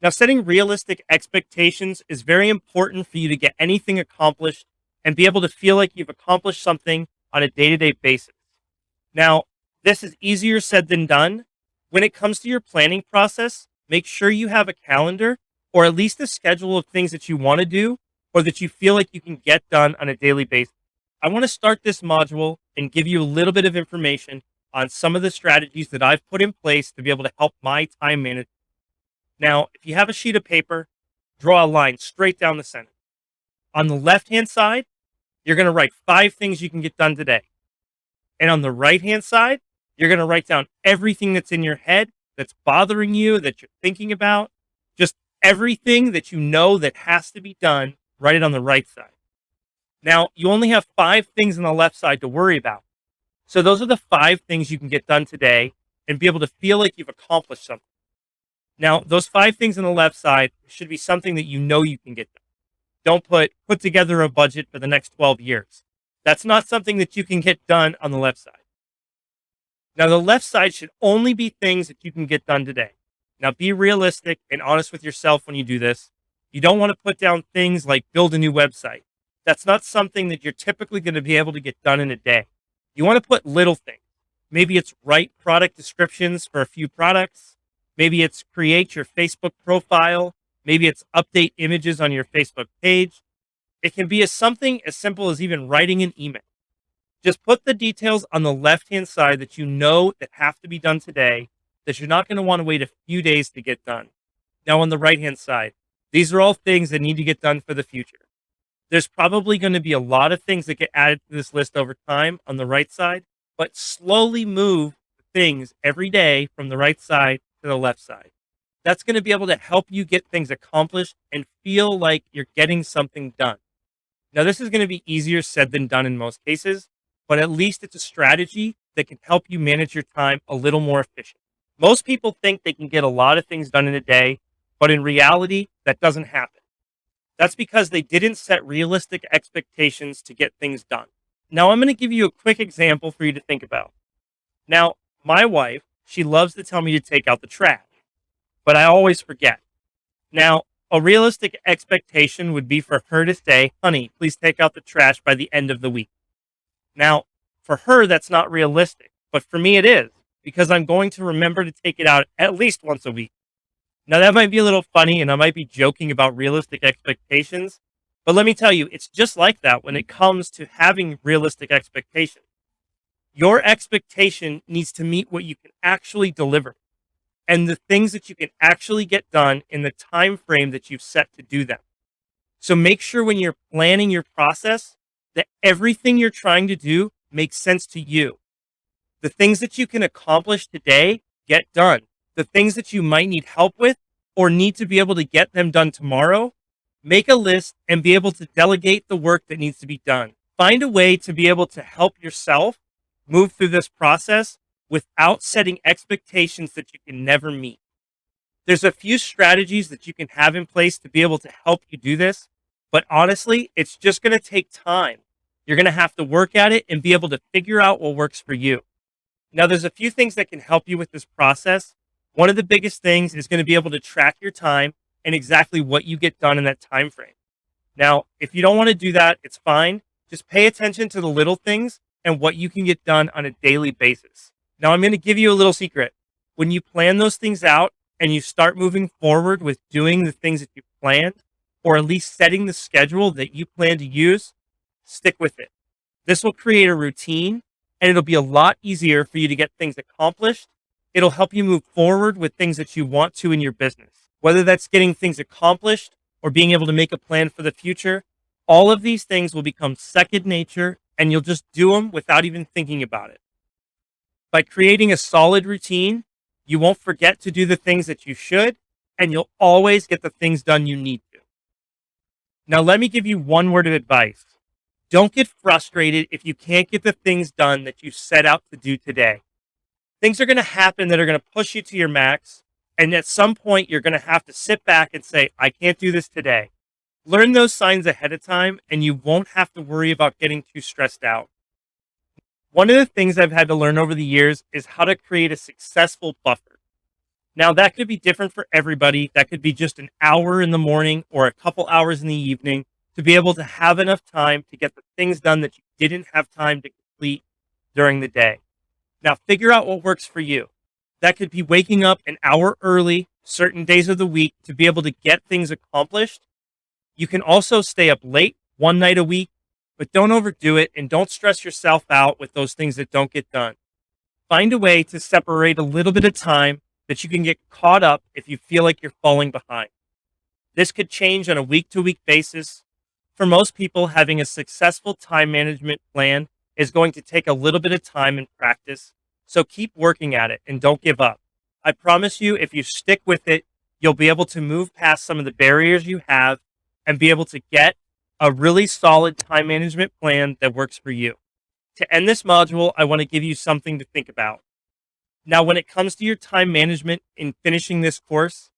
Now, setting realistic expectations is very important for you to get anything accomplished and be able to feel like you've accomplished something on a day to day basis. Now, this is easier said than done. When it comes to your planning process, make sure you have a calendar or at least a schedule of things that you want to do or that you feel like you can get done on a daily basis. I want to start this module and give you a little bit of information on some of the strategies that I've put in place to be able to help my time management. Now, if you have a sheet of paper, draw a line straight down the center. On the left hand side, you're going to write 5 things you can get done today. And on the right hand side, you're going to write down everything that's in your head that's bothering you, that you're thinking about, just everything that you know that has to be done. Write it on the right side. Now, you only have 5 things on the left side to worry about. So those are the 5 things you can get done today and be able to feel like you've accomplished something. Now, those 5 things on the left side should be something that you know you can get done. Don't put together a budget for the next 12 years. That's not something that you can get done on the left side. Now, the left side should only be things that you can get done today. Now, be realistic and honest with yourself when you do this. You don't want to put down things like build a new website. That's not something that you're typically going to be able to get done in a day. You want to put little things. Maybe it's write product descriptions for a few products. Maybe it's create your Facebook profile. Maybe it's update images on your Facebook page. It can be something as simple as even writing an email. Just put the details on the left-hand side that you know that have to be done today, that you're not going to want to wait a few days to get done. Now on the right-hand side, these are all things that need to get done for the future. There's probably going to be a lot of things that get added to this list over time on the right side, but slowly move things every day from the right side to the left side. That's going to be able to help you get things accomplished and feel like you're getting something done. Now, this is going to be easier said than done in most cases, but at least it's a strategy that can help you manage your time a little more efficient. Most people think they can get a lot of things done in a day, but in reality, that doesn't happen. That's because they didn't set realistic expectations to get things done. Now, I'm going to give you a quick example for you to think about. Now, my wife, she loves to tell me to take out the trash, but I always forget. Now, a realistic expectation would be for her to say, honey, please take out the trash by the end of the week. Now, for her, that's not realistic, but for me it is, because I'm going to remember to take it out at least once a week. Now, that might be a little funny, and I might be joking about realistic expectations, but let me tell you, it's just like that when it comes to having realistic expectations. Your expectation needs to meet what you can actually deliver and the things that you can actually get done in the time frame that you've set to do them. So make sure when you're planning your process that everything you're trying to do makes sense to you. The things that you can accomplish today, get done. The things that you might need help with or need to be able to get them done tomorrow, make a list and be able to delegate the work that needs to be done. Find a way to be able to help yourself move through this process without setting expectations that you can never meet. There's a few strategies that you can have in place to be able to help you do this, but honestly, it's just going to take time. You're going to have to work at it and be able to figure out what works for you. Now, there's a few things that can help you with this process. One of the biggest things is going to be able to track your time and exactly what you get done in that time frame. Now, if you don't want to do that, it's fine. Just pay attention to the little things and what you can get done on a daily basis. Now, I'm going to give you a little secret. When you plan those things out and you start moving forward with doing the things that you planned, or at least setting the schedule that you plan to use, stick with it. This will create a routine, and it'll be a lot easier for you to get things accomplished. It'll help you move forward with things that you want to in your business, whether that's getting things accomplished or being able to make a plan for the future. All of these things will become second nature, and you'll just do them without even thinking about it. By creating a solid routine, you won't forget to do the things that you should, and you'll always get the things done you need to. Now, let me give you one word of advice. Don't get frustrated if you can't get the things done that you set out to do today. Things are going to happen that are going to push you to your max, and at some point, you're going to have to sit back and say, I can't do this today. Learn those signs ahead of time, and you won't have to worry about getting too stressed out. One of the things I've had to learn over the years is how to create a successful buffer. Now, that could be different for everybody. That could be just an hour in the morning or a couple hours in the evening to be able to have enough time to get the things done that you didn't have time to complete during the day. Now, figure out what works for you. That could be waking up an hour early certain days of the week to be able to get things accomplished. You can also stay up late one night a week, but don't overdo it and don't stress yourself out with those things that don't get done. Find a way to separate a little bit of time that you can get caught up if you feel like you're falling behind. This could change on a week to week basis. For most people, having a successful time management plan is going to take a little bit of time and practice. So keep working at it and don't give up. I promise you, if you stick with it, you'll be able to move past some of the barriers you have and be able to get a really solid time management plan that works for you. To end this module, I want to give you something to think about. Now, when it comes to your time management in finishing this course,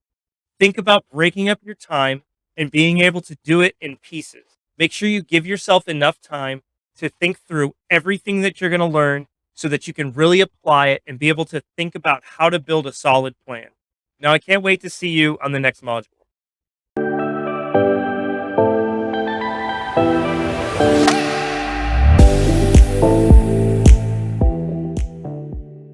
think about breaking up your time and being able to do it in pieces. Make sure you give yourself enough time to think through everything that you're going to learn so that you can really apply it and be able to think about how to build a solid plan. Now, I can't wait to see you on the next module.